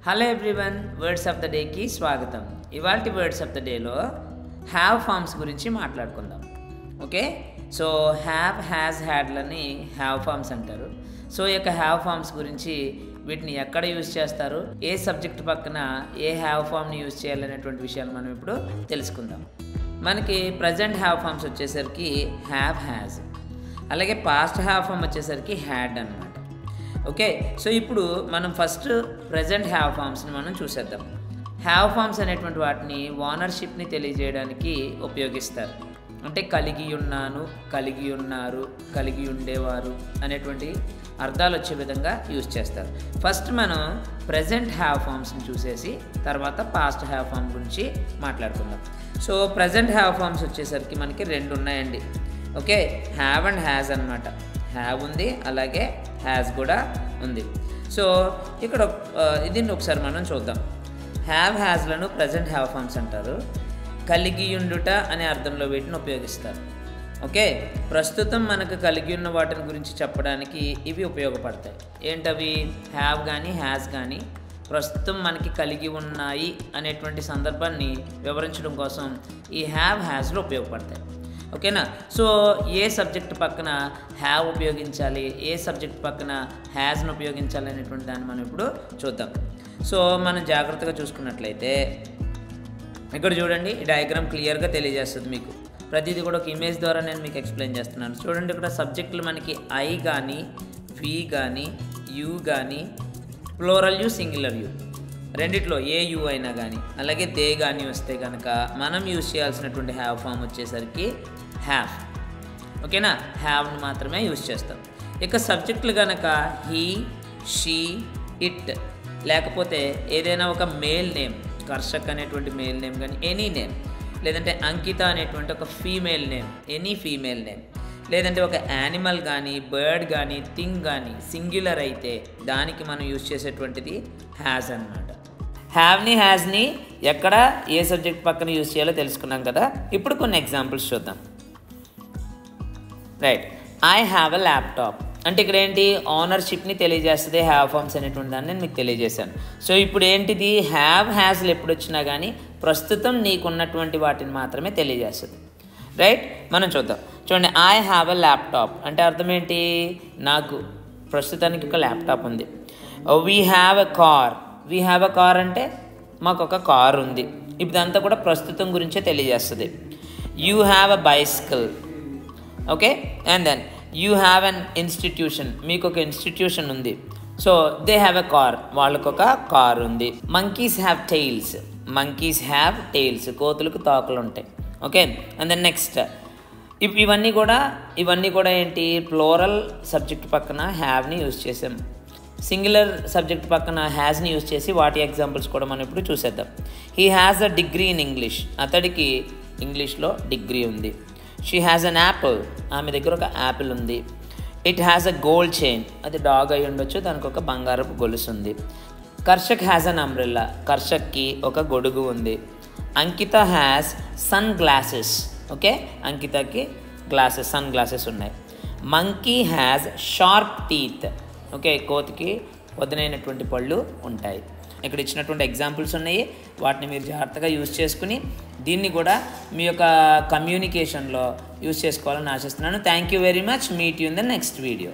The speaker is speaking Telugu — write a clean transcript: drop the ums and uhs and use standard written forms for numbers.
Hello everyone, words of the డేకి స్వాగతం. ఇవాల్టి వర్డ్స్ ఆఫ్ ద డేలో హ్యావ్ ఫార్మ్స్ గురించి మాట్లాడుకుందాం. ఓకే, సో హ్యావ్, హ్యాజ్, హ్యాడ్లని హ్యావ్ ఫార్మ్స్ అంటారు. సో ఈ యొక్క హ్యావ్ ఫార్మ్స్ గురించి వీటిని ఎక్కడ యూజ్ చేస్తారు, ఏ సబ్జెక్ట్ పక్కన ఏ హ్యావ్ ఫార్మ్ని యూజ్ చేయాలనేటువంటి విషయాలు మనం ఇప్పుడు తెలుసుకుందాం. మనకి ప్రజెంట్ హ్యావ్ ఫార్మ్స్ వచ్చేసరికి హ్యావ్, హ్యాజ్, అలాగే పాస్ట్ హ్యావ్ ఫార్మ్ వచ్చేసరికి హ్యాడ్ అన్నమాట. ఓకే, సో ఇప్పుడు మనం ఫస్ట్ ప్రజెంట్ హ్యావ్ ఫార్మ్స్ని మనం చూసేద్దాం. హ్యావ్ ఫార్మ్స్ అనేటువంటి వాటిని ఓనర్షిప్ని తెలియజేయడానికి ఉపయోగిస్తారు. అంటే కలిగి ఉన్నాను, కలిగి ఉన్నారు, కలిగి ఉండేవారు అనేటువంటి అర్థాలు వచ్చే విధంగా యూజ్ చేస్తారు. ఫస్ట్ మనం ప్రజెంట్ హ్యావ్ ఫార్మ్స్ని చూసేసి తర్వాత పాస్ట్ హ్యావ్ ఫార్మ్ గురించి మాట్లాడుకుందాం. సో ప్రజెంట్ హ్యావ్ ఫార్మ్స్ వచ్చేసరికి మనకి రెండు ఉన్నాయండి. ఓకే, హ్యావ్ అండ్ హ్యాజ్ అన్నమాట. హ్యావ్ ఉంది, అలాగే హ్యాజ్ కూడా ఉంది. సో ఇక్కడ దీన్ని ఒకసారి మనం చూద్దాం. హ్యావ్, హ్యాజ్లను ప్రజెంట్ హ్యావ్ ఫార్మ్స్ అంటారు. కలిగి ఉండుట అనే అర్థంలో వీటిని ఉపయోగిస్తారు. ఓకే, ప్రస్తుతం మనకు కలిగి ఉన్న వాటిని గురించి చెప్పడానికి ఇవి ఉపయోగపడతాయి. ఏంటవి? హ్యావ్ కానీ హ్యాజ్ కానీ ప్రస్తుతం మనకి కలిగి ఉన్నాయి అనేటువంటి సందర్భాన్ని వివరించడం కోసం ఈ హ్యావ్, హ్యాజ్లు ఉపయోగపడతాయి. ఓకేనా? సో ఏ సబ్జెక్ట్ పక్కన హ్యావ్ ఉపయోగించాలి, ఏ సబ్జెక్ట్ పక్కన హ్యాజ్ను ఉపయోగించాలి అనేటువంటి దాన్ని మనం ఇప్పుడు చూద్దాం. సో మనం జాగ్రత్తగా చూసుకున్నట్లయితే ఇక్కడ చూడండి, ఈ డయాగ్రామ్ క్లియర్గా తెలియజేస్తుంది మీకు. ప్రతిదీ కూడా ఒక ఇమేజ్ ద్వారా నేను మీకు ఎక్స్ప్లెయిన్ చేస్తున్నాను. చూడండి, ఇక్కడ సబ్జెక్టులు మనకి ఐ కానీ, వి కానీ, యూ కానీ, ప్లోరల్ యూ, సింగులర్ యూ, రెండిట్లో ఏ యూ అయినా కానీ, అలాగే దే కానీ వస్తే కనుక మనం యూజ్ చేయాల్సినటువంటి హ్యావ్ ఫామ్ వచ్చేసరికి హ్యావ్. ఓకేనా? హ్యావ్ని మాత్రమే యూజ్ చేస్తాం. ఇక సబ్జెక్టులు కనుక హీ, షీ, ఇట్, లేకపోతే ఏదైనా ఒక మేల్ నేమ్, కర్షక్ అనేటువంటి మేల్ నేమ్ కానీ, ఎనీ నేమ్, లేదంటే అంకిత అనేటువంటి ఒక female name, any female name, లేదంటే ఒక యానిమల్ కానీ, బర్డ్ కానీ, థింగ్ కానీ సింగ్యులర్ అయితే దానికి మనం యూజ్ చేసేటువంటిది హ్యాజ్ అన్నమాట. హ్యావ్ని, హ్యాజ్ని ఎక్కడ ఏ సబ్జెక్ట్ పక్కన యూజ్ చేయాలో తెలుసుకున్నాం కదా. ఇప్పుడు కొన్ని ఎగ్జాంపుల్స్ చూద్దాం. Right, I have a laptop అంటే ఇక్కడ ఏంటి? ఓనర్షిప్ని తెలియజేస్తుంది హ్యావ్ ఫార్మ్స్ అనేటువంటి దాన్ని నేను మీకు తెలియజేశాను. సో ఇప్పుడు ఏంటిది? హ్యావ్, హ్యాజ్లు ఎప్పుడు వచ్చినా కానీ ప్రస్తుతం నీకున్నటువంటి వాటిని మాత్రమే తెలియజేస్తుంది. రైట్, మనం చూద్దాం. చూడండి, ఐ హ్యావ్ ఎ ల్యాప్టాప్ అంటే అర్థం ఏంటి? నాకు ప్రస్తుతానికి ఒక ల్యాప్టాప్ ఉంది. We have a car, we have a car అంటే మాకు ఒక కార్ ఉంది. ఇదంతా కూడా ప్రస్తుతం గురించే తెలియజేస్తుంది. You have a bicycle. Okay, and then you have an institution, మీకు ఒక ఇన్స్టిట్యూషన్ ఉంది. So they have a car, వాళ్ళకు ఒక కార్ ఉంది. Monkeys have tails, monkeys have tails, కోతులకు తోకలు ఉంటాయి. ఓకే, అండ్ దెన్ నెక్స్ట్ ఇవన్నీ కూడా ఏంటి? ప్లోరల్ సబ్జెక్ట్ పక్కన హ్యావ్ని యూజ్ చేసాం. సింగులర్ సబ్జెక్ట్ పక్కన హ్యాజ్ని యూజ్ చేసి వాటి ఎగ్జాంపుల్స్ కూడా మనం ఇప్పుడు చూసేద్దాం. He has a degree in English, అతడికి ఇంగ్లీష్లో డిగ్రీ ఉంది. షీ హ్యాజ్ అన్ యాపిల్, ఆమె దగ్గర ఒక యాపిల్ ఉంది. It has a gold chain, అది డాగ్ అయి ఉండొచ్చు, దానికి ఒక బంగారపు గొలుసు ఉంది. కర్షక్ హ్యాజ్ అన్ అంబ్రెల్లా, కర్షక్కి ఒక గొడుగు ఉంది. Ankita has sunglasses, okay, అంకితకి సన్ గ్లాసెస్ ఉన్నాయి. Monkey has sharp teeth, okay, కోతికి వదనైనటువంటి పళ్ళు ఉంటాయి. ఇక్కడ ఇచ్చినటువంటి ఎగ్జాంపుల్స్ ఉన్నాయి, వాటిని మీరు జాగ్రత్తగా యూజ్ చేసుకుని దీన్ని కూడా మీ యొక్క కమ్యూనికేషన్లో యూజ్ చేసుకోవాలని ఆశిస్తున్నాను. Thank you very much. Meet you in the next video.